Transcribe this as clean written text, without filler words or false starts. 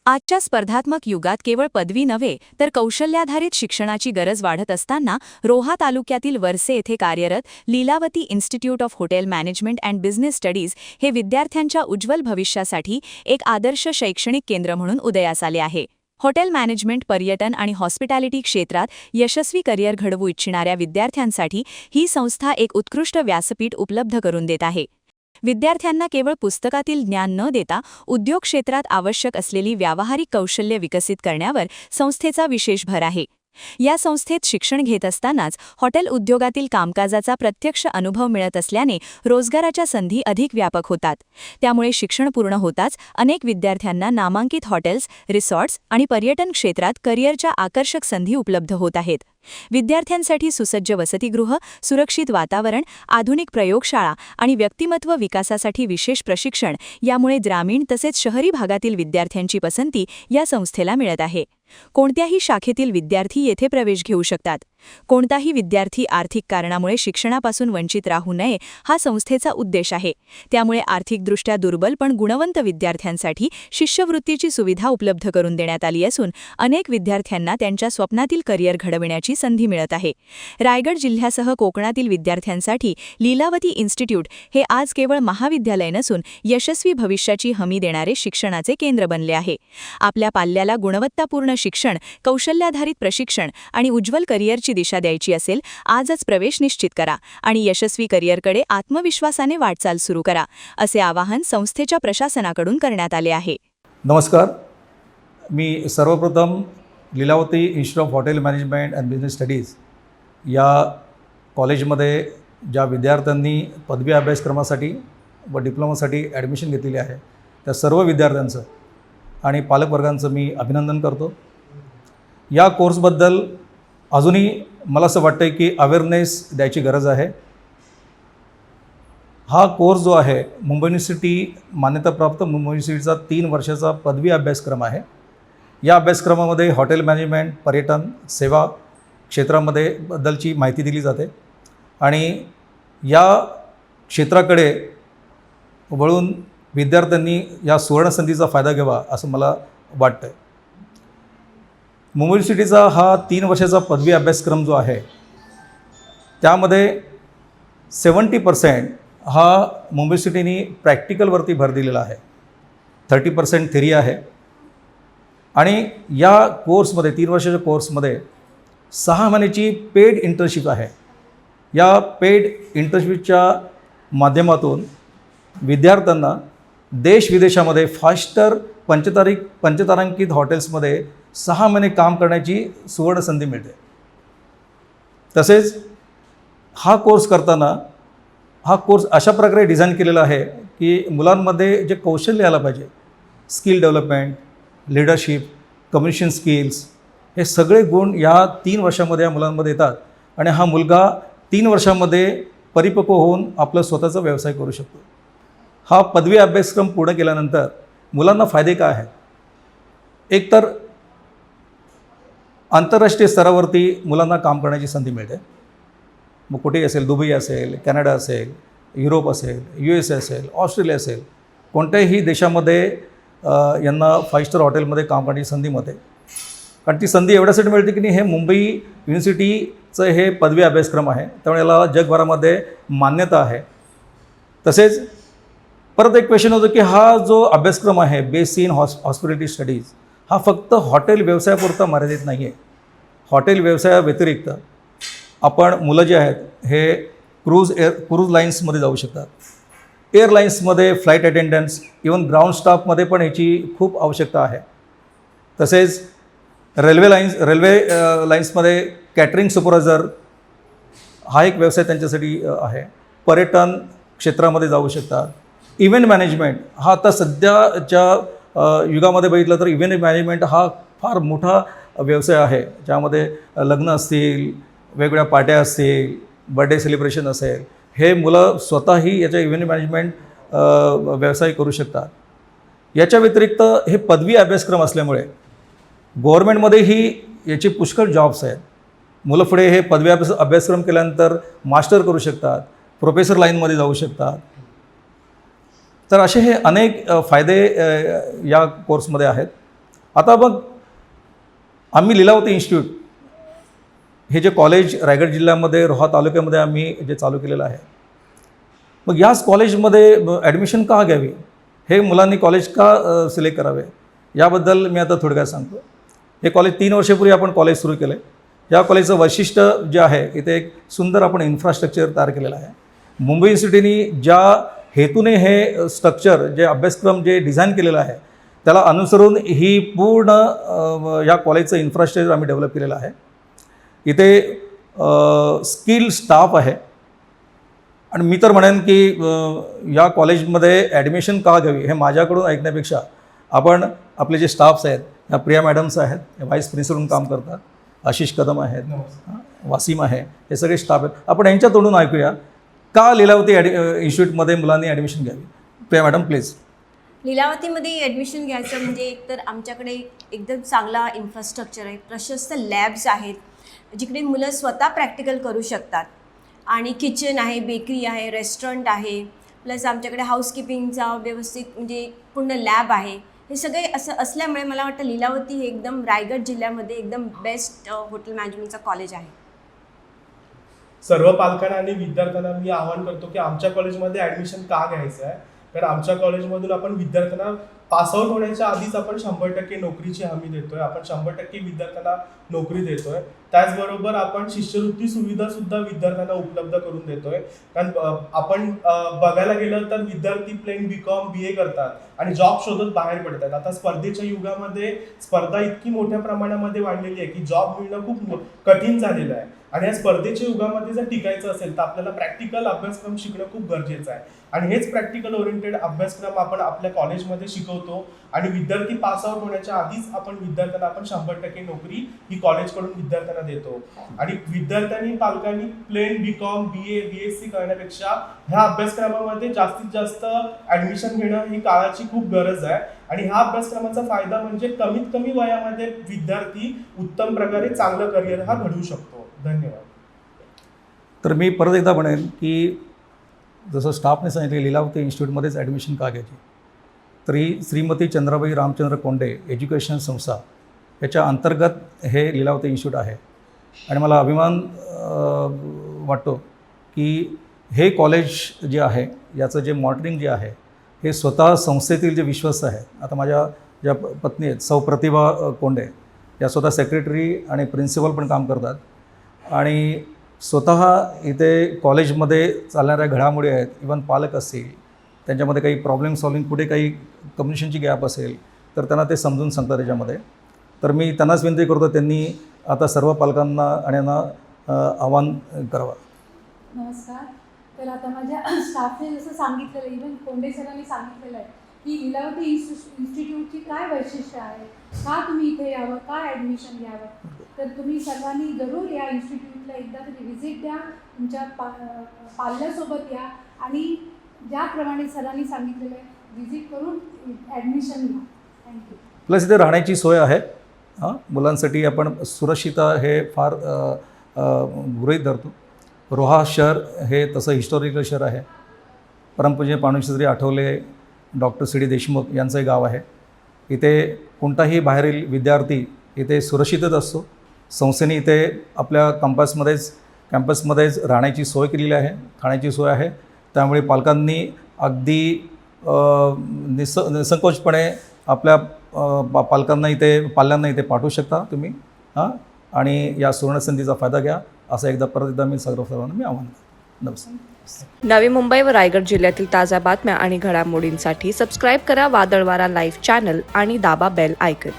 आजच्या स्पर्धात्मक युगात केवळ पदवी नव्हे तर कौशल्याधारित शिक्षणाची गरज वाढत असताना रोहा तालुक्यातील वरसे येथे कार्यरत Lilavati Institute of Hotel Management and Business Studies हे विद्यार्थ्यांच्या उज्ज्वल भविष्यासाठी एक आदर्श शैक्षणिक केंद्र म्हणून उदयास आले आहे। हॉटेल मॅनेजमेंट, पर्यटन आणि हॉस्पिटॅलिटी क्षेत्रात यशस्वी करिअर घडवू इच्छिणाऱ्या विद्यार्थ्यांसाठी ही संस्था एक उत्कृष्ट व्यासपीठ उपलब्ध करून देत आहे। विद्यार्थ्यांना केवळ पुस्तकातील ज्ञान न देता उद्योग क्षेत्रात आवश्यक असलेली व्यावहारिक कौशल्य विकसित करण्यावर संस्थेचा विशेष भर आहे। या संस्थेत शिक्षण घेत असतानाच हॉटेल उद्योगातील कामकाजाचा प्रत्यक्ष अनुभव मिळत असल्याने रोजगाराच्या संधी अधिक व्यापक होतात। त्यामुळे शिक्षण पूर्ण होताच अनेक विद्यार्थ्यांना नामांकित हॉटेल्स, रिसॉर्ट्स आणि पर्यटन क्षेत्रात करिअरच्या आकर्षक संधी उपलब्ध होत आहेत। विद्यार्थ्यांसाठी सुसज्ज वसतिगृह, सुरक्षित वातावरण, आधुनिक प्रयोगशाळा आणि व्यक्तिमत्व विकासासाठी विशेष प्रशिक्षण यामुळे ग्रामीण तसेच शहरी भागातील विद्यार्थ्यांची पसंती या संस्थेला मिळत आहे। कोणत्याही शाखेतील विद्यार्थी येथे प्रवेश घेऊ शकतात। कोणताही विद्यार्थी आर्थिक कारणामुळे शिक्षणापासून वंचित राहू नये हा संस्थेचा उद्देश आहे। त्यामुळे आर्थिकदृष्ट्या दुर्बल पण गुणवंत विद्यार्थ्यांसाठी शिष्यवृत्तीची सुविधा उपलब्ध करून देण्यात आली असून अनेक विद्यार्थ्यांना त्यांच्या स्वप्नातील करिअर घडविण्याची संधी मिळत आहे। रायगड जिल्ह्यासह कोकणातील विद्यार्थ्यांसाठी लीलावती इन्स्टिट्यूट हे आज केवळ महाविद्यालय नसून यशस्वी भविष्याची हमी देणारे शिक्षणाचे केंद्र बनले आहे। आपल्या पाल्याला गुणवत्तापूर्ण शिक्षण, कौशल्याधारित प्रशिक्षण आणि उज्ज्वल करिअरची दिशा द्यायची असेल, आजच प्रवेश निश्चित करा आणि यशस्वी करिअरकडे आत्मविश्वासाने वाटचाल सुरू करा, असे आवाहन संस्थेच्या प्रशासनाकडून करण्यात आले आहे। नमस्कार, मी सर्वप्रथम Lilavati Institute of Hotel Management and Business Studies या कॉलेजमध्ये ज्या विद्यार्थ्यांनी पदवी अभ्यासक्रमासाठी व डिप्लोमासाठी ॲडमिशन घेतलेली आहे त्या सर्व विद्यार्थ्यांचं आणि पालकवर्गांचं मी अभिनंदन करतो। या कोर्सबद्दल अजूनही मला असं वाटतं की अवेअरनेस द्यायची गरज आहे। हा कोर्स जो आहे मुंबई युनिव्हर्सिटी मान्यताप्राप्त मुंबई युनिव्हर्सिटीचा 3 वर्षाचा पदवी अभ्यासक्रम आहे। या अभ्यासक्रमामध्ये हॉटेल मॅनेजमेंट, पर्यटन, सेवा क्षेत्रामध्ये बद्दलची माहिती दिली जाते आणि या क्षेत्राकडे वळून विद्यार्थ्यांनी या सुवर्णसंधीचा फायदा घ्यावा असं मला वाटतं। मुंबई युनिव्हर्सिटीचा हा 3 वर्षाचा पदवी अभ्यासक्रम जो आहे त्यामध्ये 70% हा मुंबई युनिव्हर्सिटीने प्रॅक्टिकलवरती भर दिलेला आहे, 30% थेरी आहे आणि या कोर्समध्ये 3 वर्षाच्या कोर्समध्ये 6 महिन्याची पेड इंटर्नशिप आहे। या पेड इंटर्नशिपच्या माध्यमातून विद्यार्थ्यांना देश-विदेशामध्ये 5 स्टार पंचतारांकित हॉटेल्समध्ये 6 महिने काम करण्याची सुवर्ण संधी मिळते। तसेच हा कोर्स करताना हा कोर्स अशा प्रकारे डिझाईन केलेला आहे की मुलांमध्ये जे कौशल्य आलं पाहिजे, skill development, leadership, communication skills, हे सगळे गुण या 3 वर्षामध्ये या मुलांमध्ये येतात आणि हा मुलगा 3 वर्षामध्ये परिपक्व होऊन आपला स्वतःचा व्यवसाय करू शकतो। हा पदवी अभ्यासक्रम पूर्ण केल्यानंतर मुलांना फायदे काय आहेत? एक तर आंतरराष्ट्रीय स्तरावरती मुलांना काम करण्याची संधी मिळते। मग कुठेही असेल, दुबई असेल, कॅनडा असेल, युरोप असेल, USA असेल, ऑस्ट्रेलिया असेल, कोणत्याही देशामध्ये यांना 5 स्टार हॉटेलमध्ये काम करण्याची संधी मिळते। कारण ती संधी एवढ्यासाठी मिळते की हे मुंबई युनिव्हर्सिटीचं हे पदवी अभ्यासक्रम आहे, त्यामुळे याला जगभरामध्ये मान्यता आहे। तसेच परत एक क्वेश्चन होतं की हा जो अभ्यासक्रम आहे बेस इन हॉस्पिटॅलिटी स्टडीज, हा फक्त हॉटेल व्यवसायापुरता मर्यादित नाही आहे। हॉटेल व्यवसायाव्यतिरिक्त आपण मुलं जे आहेत हे क्रूज लाईन्समध्ये जाऊ शकतात, एअरलाईन्समध्ये फ्लाईट अटेंडन्स, इवन ग्राउंड स्टाफमध्ये पण याची खूप आवश्यकता आहे। तसेच रेल्वे लाईन्समध्ये कॅटरिंग सुपरवायझर हा एक व्यवसाय त्यांच्यासाठी आहे। पर्यटन क्षेत्रामध्ये जाऊ शकतात। इव्हेंट मॅनेजमेंट हा आता सध्याच्या युगामध्ये बघितलं तर इव्हेंट मॅनेजमेंट हा फार मोठा व्यवसाय आहे, ज्यामध्ये लग्न असतील, वेगवेगळ्या पार्ट्या असतील, बर्थडे सेलिब्रेशन असेल, हे मुलं स्वतःही याच्या इव्हेंट मॅनेजमेंट व्यवसाय करू शकतात। याच्या व्यतिरिक्त हे पदवी अभ्यासक्रम असल्यामुळे गव्हर्नमेंटमध्येही याचे पुष्कळ जॉब्स आहेत। मुलं पुढे हे पदवी अभ्यासक्रम केल्यानंतर मास्टर करू शकतात, प्रोफेसर लाईनमध्ये जाऊ शकतात। तर असे हे अनेक फायदे या कोर्समध्ये आहेत आता मग आम्ही लीलावती इन्स्टिट्यूट हे जे कॉलेज रायगड जिल्ह्यामध्ये रोहा तालुक्यामध्ये आम्ही जे चालू केलेलं आहे, मग याच कॉलेजमध्ये ॲडमिशन का घ्यावी, हे मुलांनी कॉलेज का सिलेक्ट करावे, याबद्दल मी आता थोडक्यात सांगतो. हे कॉलेज 3 वर्षापूर्वी आपण कॉलेज सुरू केलं आहे. या कॉलेजचं वैशिष्ट्य जे आहे, इथे एक सुंदर आपण इन्फ्रास्ट्रक्चर तयार केलेलं आहे. मुंबई युनिव्हर्सिटीने ज्या हेतूने हे स्ट्रक्चर, जे अभ्यासक्रम जे डिझाईन केलेलं आहे, त्याला अनुसरून ही पूर्ण या कॉलेजचं इन्फ्रास्ट्रक्चर आम्ही डेव्हलप केलेलं आहे. इथे स्किल स्टाफ आहे. आणि मी तर म्हणेन की या कॉलेजमध्ये ॲडमिशन का घ्यावी हे माझ्याकडून ऐकण्यापेक्षा आपण आपले जे स्टाफ्स आहेत, या प्रिया मॅडम्स आहेत, या व्हाईस प्रिन्सिपल म्हणून काम करतात, आशिष कदम आहेत, वासिम आहे, हे सगळे स्टाफ आहेत. आपण यांच्या तोंडून ऐकूया का लीलावती इन्स्टिट्यूटमध्ये मुलांनी ॲडमिशन घ्यावी. Priya madam please. लीलावतीमध्ये ॲडमिशन घ्यायचं म्हणजे एकतर आमच्याकडे एकदम चांगला इन्फ्रास्ट्रक्चर आहे, प्रशस्त लॅब्स आहेत, जिकडे मुलं स्वतः प्रॅक्टिकल करू शकतात, आणि किचन आहे, बेकरी आहे, रेस्टॉरंट आहे, प्लस आमच्याकडे हाऊसकीपिंगचा व्यवस्थित म्हणजे पूर्ण लॅब आहे. हे सगळे असं असल्यामुळे मला वाटतं लीलावती हे एकदम रायगड जिल्ह्यामध्ये एकदम बेस्ट हॉटेल मॅनेजमेंटचा कॉलेज आहे. सर्व पालकांना आणि विद्यार्थ्यांना मी आवाहन करतो की आमच्या कॉलेजमध्ये ॲडमिशन का घ्यायचं आहे, कारण आमच्या कॉलेजमधून आपण विद्यार्थ्यांना पासआउट होण्याच्या आधीच आपण 100% नोकरीची हमी देतोय, आपण 100% विद्यार्थ्यांना नोकरी देतोय. त्याचबरोबर आपण शिष्यवृत्ती सुविधासुद्धा विद्यार्थ्यांना उपलब्ध करून देतोय. कारण आपण बघायला गेलं तर विद्यार्थी प्लेन BCom BA करतात आणि जॉब शोधत बाहेर पडतात. आता स्पर्धेच्या युगामध्ये स्पर्धा इतकी मोठ्या प्रमाणामध्ये वाढलेली आहे की जॉब मिळणं खूप कठीण झालेलं आहे. आणि या स्पर्धेच्या युगामध्ये जर टिकायचं असेल तर आपल्याला प्रॅक्टिकल अभ्यासक्रम शिकणं खूप गरजेचं आहे. आणि हेच प्रॅक्टिकल ओरिएंटेड अभ्यासक्रम आपण आपल्या कॉलेजमध्ये शिकवतो. आणि विद्यार्थी पासआउट होण्याच्या आधीच आपण विद्यार्थ्यांना 100% नोकरी ही कॉलेजकडून विद्यार्थ्यांना देतो. आणि विद्यार्थ्यांनी पालकांनी प्लेन BCom BA BSc करण्यापेक्षा ह्या अभ्यासक्रमामध्ये जास्तीत जास्त ॲडमिशन घेणं ही काळाची खूप गरज आहे. आणि ह्या अभ्यासक्रमाचा फायदा म्हणजे कमीत कमी वयामध्ये विद्यार्थी उत्तम प्रकारे चांगलं करिअर हा घडवू शकतो. धन्यवाद. तर मी परत एकदा म्हणेन की जसं स्टाफने सांगितले लीलावती इन्स्टिट्यूटमध्येच ॲडमिशन का घ्यायची, तर ही श्रीमती चंद्राबाई रामचंद्र कोंडे एज्युकेशन संस्था याच्या अंतर्गत हे लीलावती इन्स्टिट्यूट आहे. आणि मला अभिमान वाटतो की हे कॉलेज जे आहे, याचं जे मॉनिटरिंग जे आहे, हे स्वतः संस्थेतील जे विश्वस्त आहेत. आता माझ्या ज्या पत्नी आहेत सौ प्रतिभा कोंडे, या स्वतः सेक्रेटरी आणि प्रिन्सिपल पण काम करतात. आणि स्वतः इथे कॉलेजमध्ये चालणाऱ्या घडामोडी आहेत, इवन पालक असतील, त्यांच्यामध्ये काही प्रॉब्लेम सॉल्विंग, कुठे काही कम्युनिकेशनची गॅप असेल तर त्यांना ते समजून सांगतात त्याच्यामध्ये. तर मी त्यांनाच विनंती करतो त्यांनी आता सर्व पालकांना आणि यांना आवाहन करावं. नमस्कार. तर आता माझ्या स्टाफने जसं सांगितलेलं, इव्हन कोंडे सरांनी सांगितलेलं आहे की लीलावती इन्स्टिट्यूटची काय वैशिष्ट्य आहे, का तुम्ही इथे यावं, का ॲडमिशन घ्यावं. तर तुम्ही सर्वांनी जरूर या इन्स्टिट्यूटला एकदा तरी व्हिजिट द्या, तुमच्या पाल्यासोबत या आणि ज्याप्रमाणे सरांनी सांगितलेलं आहे व्हिजिट करून ॲडमिशन घ्या. थँक्यू. प्लस इथे राहण्याची सोय आहे. मुलांसाठी आपण सुरक्षितता हे फार गृहीत धरतो. रोहा शहर हे तसं हिस्टॉरिकल शहर आहे. परमपूज्य पांडुरंगशास्त्री आठवले, डॉक्टर C.D. देशमुख यांचं गाव आहे. इथे कोणताही बाहेरील विद्यार्थी इथे सुरक्षितच असतो. संस्थेने इथे आपल्या कॅम्पसमध्येच राहण्याची सोय केलेली आहे, खाण्याची सोय आहे. त्यामुळे पालकांनी अगदी निसंकोचपणे आपल्या पालकांना पाल्यांना इथे पाठवू शकता तुम्ही. आणि या सुवर्णसंधीचा फायदा घ्या, असं परत एकदा मी सर्वांना मी आवाहन करतो. नमस्कार. नवी मुंबई व रायगड जिल्ह्यातील ताज्या बातम्या आणि घडामोडींसाठी सबस्क्राईब करा वादळवारा लाईव्ह चॅनल आणि दाबा बेल आयकन.